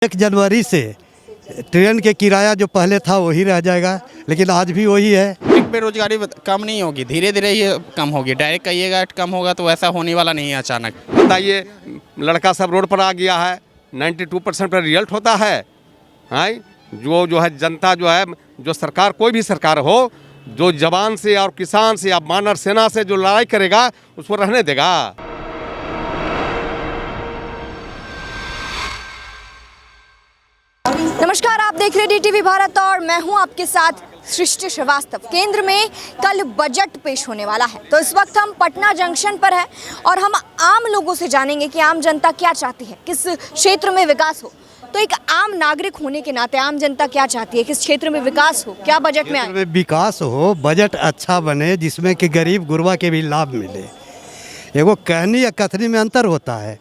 1 जनवरी से ट्रेन के किराया जो पहले था वही रह जाएगा, लेकिन आज भी वही है। बेरोजगारी कम नहीं होगी, धीरे धीरे ये कम होगी। डायरेक्ट कहिएगा कम होगा तो वैसा होने वाला नहीं है अचानक। बताइए, लड़का सब रोड पर आ गया है, 92% पर रिजल्ट होता है। हाँ, जो है जनता जो है, जो सरकार कोई भी सरकार हो, जो जवान से और किसान से या मानव सेना से जो लड़ाई करेगा उसको रहने देगा। नमस्कार, आप देख रहे हैं DTV भारत और मैं हूं आपके साथ सृष्टि श्रीवास्तव। केंद्र में कल बजट पेश होने वाला है, तो इस वक्त हम पटना जंक्शन पर हैं और हम आम लोगों से जानेंगे कि आम जनता क्या चाहती है, किस क्षेत्र में विकास हो। तो एक आम नागरिक होने के नाते आम जनता क्या चाहती है, किस क्षेत्र में विकास हो, क्या बजट में आए? विकास हो, बजट अच्छा बने जिसमें कि गरीब गुरबा के भी लाभ मिले। एगो कहनी या कथनी में अंतर होता है।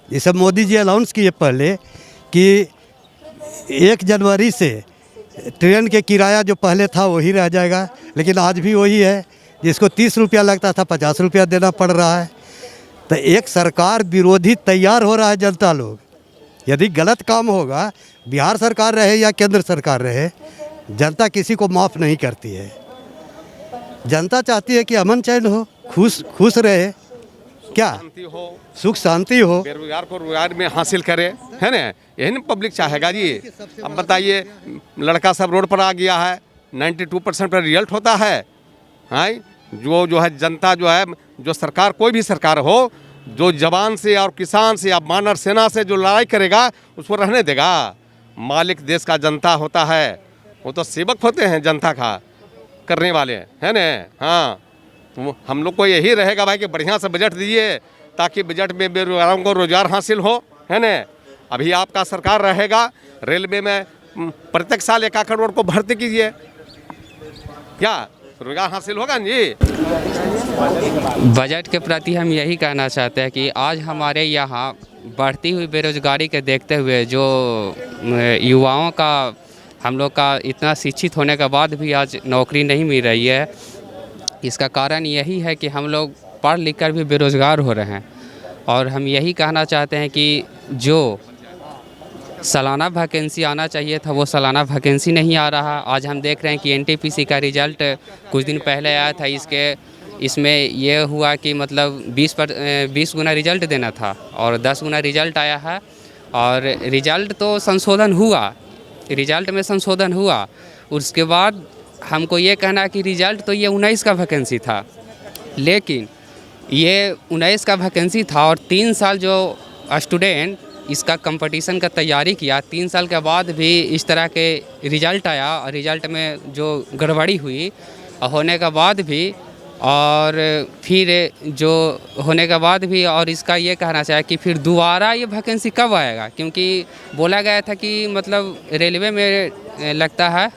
जैसे मोदी जी अनाउंस किए पहले कि 1 जनवरी से ट्रेन के किराया जो पहले था वही रह जाएगा, लेकिन आज भी वही है। जिसको 30 रुपया लगता था 50 रुपया देना पड़ रहा है। तो एक सरकार विरोधी तैयार हो रहा है जनता लोग। यदि गलत काम होगा, बिहार सरकार रहे या केंद्र सरकार रहे, जनता किसी को माफ़ नहीं करती है। जनता चाहती है कि अमन चैन हो, खुश रहे, क्या सुख शांति हो, बेरोजगार को रोजगार में हासिल करे, है ना। यही ना पब्लिक चाहेगा जी। अब बताइए, लड़का सब रोड पर आ गया है, 92% पर रिजल्ट होता है। हाँ, जो है जनता जो है, जो सरकार कोई भी सरकार हो, जो जवान से और किसान से या मानव सेना से जो लड़ाई करेगा उसको रहने देगा। मालिक देश का जनता होता है, वो तो सेवक होते हैं जनता का करने वाले, है ना। हाँ, तो हम लोग को यही रहेगा भाई कि बढ़िया से बजट दीजिए ताकि बजट में बेरोजगारों को रोजगार हासिल हो, है ना। अभी आपका सरकार रहेगा, रेलवे में प्रत्येक साल 1 करोड़ को भर्ती कीजिए, क्या रोजगार हासिल होगा जी। बजट के प्रति हम यही कहना चाहते हैं कि आज हमारे यहाँ बढ़ती हुई बेरोजगारी के देखते हुए जो युवाओं का, हम लोग का इतना शिक्षित होने के बाद भी आज नौकरी नहीं मिल रही है, इसका कारण यही है कि हम लोग पढ़ लिख कर भी बेरोज़गार हो रहे हैं। और हम यही कहना चाहते हैं कि जो सालाना वैकेंसी आना चाहिए था वो सालाना वैकेंसी नहीं आ रहा। आज हम देख रहे हैं कि NTPC का रिज़ल्ट कुछ दिन पहले आया था। इसमें ये हुआ कि मतलब 20 गुना रिज़ल्ट देना था और 10 गुना रिज़ल्ट आया है। और रिज़ल्ट तो संशोधन हुआ, रिज़ल्ट में संशोधन हुआ। उसके बाद हमको ये कहना कि रिज़ल्ट तो ये 19 का वैकेंसी था, लेकिन ये 19 का वैकेंसी था और 3 साल जो स्टूडेंट इसका कंपटीशन का तैयारी किया, 3 साल के बाद भी इस तरह के रिज़ल्ट आया और रिज़ल्ट में जो गड़बड़ी हुई होने के बाद भी, और फिर जो होने के बाद भी, और इसका ये कहना चाहिए कि फिर दोबारा ये वैकेंसी कब आएगा, क्योंकि बोला गया था कि मतलब रेलवे में लगता है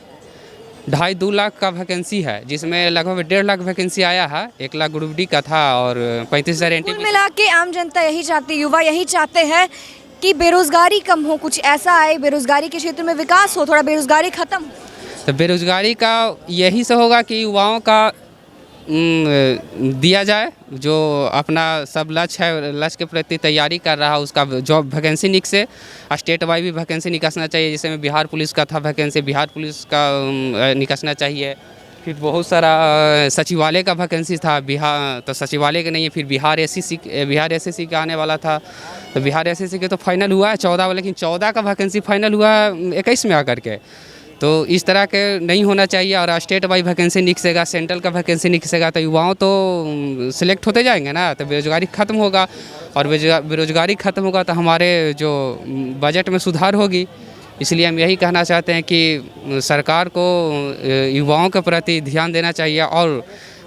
2.5-2 लाख का वैकेंसी है, जिसमें लगभग 1.5 लाख वैकेंसी आया है। 1 लाख ग्रुप डी का था और 35,000 NTPC। कुल मिला के आम जनता यही चाहती, युवा यही चाहते हैं कि बेरोजगारी कम हो, कुछ ऐसा आए, बेरोजगारी के क्षेत्र में विकास हो, थोड़ा बेरोजगारी खत्म हो। तो बेरोजगारी का यही से होगा कि युवाओं का दिया जाए, जो अपना सब लक्ष्य है, लक्ष्य के प्रति तैयारी कर रहा है, उसका जॉब वैकेंसी निकसे। स्टेट वाइज भी वैकेंसी निकालना चाहिए, जैसे में बिहार पुलिस का था वैकेंसी, बिहार पुलिस का निकालना चाहिए। फिर बहुत सारा सचिवालय का वैकेंसी था बिहार, तो सचिवालय का नहीं है। फिर बिहार SSC का आने वाला था, तो बिहार SSC के तो फाइनल हुआ है 14, लेकिन 14 का वैकेंसी फाइनल हुआ है 21 में आकर के। तो इस तरह के नहीं होना चाहिए। और स्टेट वाइज वैकेंसी निकसेगा, सेंट्रल का वैकेंसी निकसेगा, तो युवाओं तो सिलेक्ट होते जाएंगे ना, तो बेरोजगारी ख़त्म होगा। और बेरोजगारी ख़त्म होगा तो हमारे जो बजट में सुधार होगी। इसलिए हम यही कहना चाहते हैं कि सरकार को युवाओं के प्रति ध्यान देना चाहिए और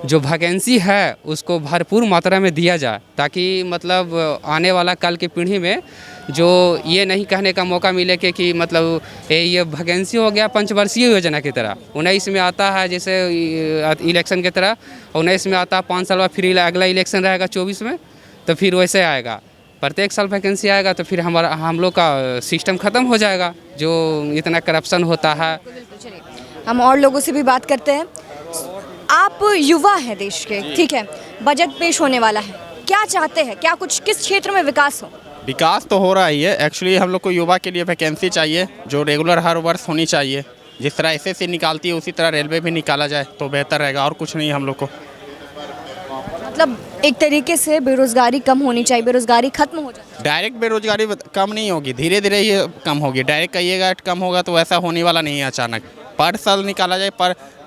जो वैकेंसी है उसको भरपूर मात्रा में दिया जाए, ताकि मतलब आने वाला कल की पीढ़ी में जो ये नहीं कहने का मौका मिले कि मतलब ये वैकेंसी हो गया पंचवर्षीय योजना की तरह, 19 में आता है जैसे इलेक्शन की तरह, 19 में आता है 5 साल बाद, फिर अगला इलेक्शन रहेगा 24 में, तो फिर वैसे आएगा प्रत्येक साल वैकेंसी आएगा, तो फिर हम लोग का सिस्टम ख़त्म हो जाएगा, जो इतना करप्शन होता है। हम और लोगों से भी बात करते हैं। आप युवा हैं देश के, ठीक है, बजट पेश होने वाला है, क्या चाहते हैं, क्या कुछ किस क्षेत्र में विकास हो? विकास तो हो रहा ही है। एक्चुअली हम लोग को युवा के लिए वैकेंसी चाहिए जो रेगुलर हर वर्ष होनी चाहिए। जिस तरह एसएससी निकालती है उसी तरह रेलवे भी निकाला जाए तो बेहतर रहेगा, और कुछ नहीं हम लोग को। मतलब एक तरीके से बेरोजगारी कम होनी चाहिए, बेरोजगारी खत्म हो जाए। डायरेक्ट बेरोजगारी कम नहीं होगी, धीरे धीरे ही कम होगी। डायरेक्ट कहिएगा कम होगा तो ऐसा होने वाला नहीं है अचानक। पर साल निकाला जाए,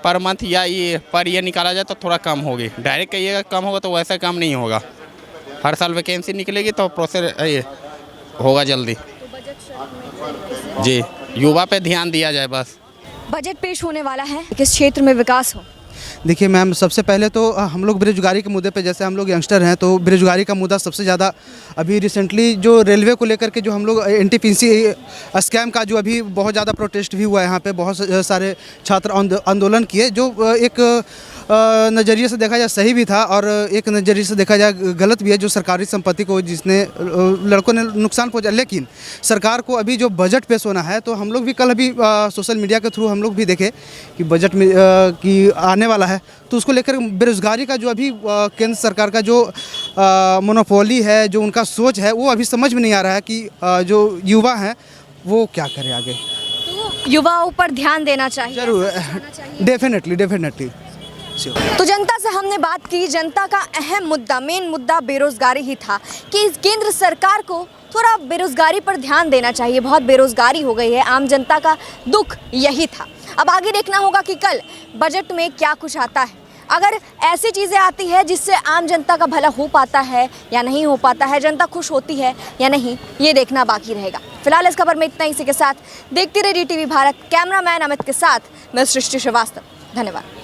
पर मंथ या ये पर ईयर निकाला जाए तो थोड़ा कम होगी। डायरेक्ट कहिएगा कम होगा तो वैसा कम नहीं होगा। हर साल वैकेंसी निकलेगी तो प्रोसेस ये होगा जल्दी। जी, युवा पे ध्यान दिया जाए बस। बजट पेश होने वाला है, किस क्षेत्र में विकास हो? देखिए मैम, सबसे पहले तो हम लोग बेरोजगारी के मुद्दे पे, जैसे हम लोग यंगस्टर हैं तो बेरोजगारी का मुद्दा सबसे ज़्यादा अभी रिसेंटली जो रेलवे को लेकर के जो हम लोग एनटीपीसी स्कैम का जो अभी बहुत ज़्यादा प्रोटेस्ट भी हुआ है, यहाँ पे बहुत सारे छात्र आंदोलन किए, जो एक नज़रिए से देखा जाए सही भी था और एक नज़रिए से देखा जाए गलत भी है, जो सरकारी संपत्ति को जिसने लड़कों ने नुकसान पहुंचाया। लेकिन सरकार को अभी जो बजट पेश होना है, तो हम लोग भी कल अभी सोशल मीडिया के थ्रू हम लोग भी देखे कि बजट में की आने वाला है, तो उसको लेकर बेरोजगारी का जो अभी केंद्र सरकार का जो मोनोपोली है, जो उनका सोच है, वो अभी समझ में नहीं आ रहा है कि जो युवा हैं वो क्या करें आगे। तो युवाओं पर ध्यान देना चाहिए। जरूर, डेफिनेटली। तो जनता से हमने बात की। जनता का अहम मुद्दा, मेन मुद्दा बेरोजगारी ही था कि केंद्र सरकार को थोड़ा बेरोजगारी पर ध्यान देना चाहिए। बहुत बेरोजगारी हो गई है, आम जनता का दुख यही था। अब आगे देखना होगा कि कल बजट में क्या कुछ आता है। अगर ऐसी चीज़ें आती है जिससे आम जनता का भला हो पाता है या नहीं हो पाता है, जनता खुश होती है या नहीं, ये देखना बाकी रहेगा। फिलहाल इस खबर में इतना ही। इसी के साथ देखते रहिए DTV भारत। कैमरामैन अमित के साथ मैं सृष्टि श्रीवास्तव। धन्यवाद।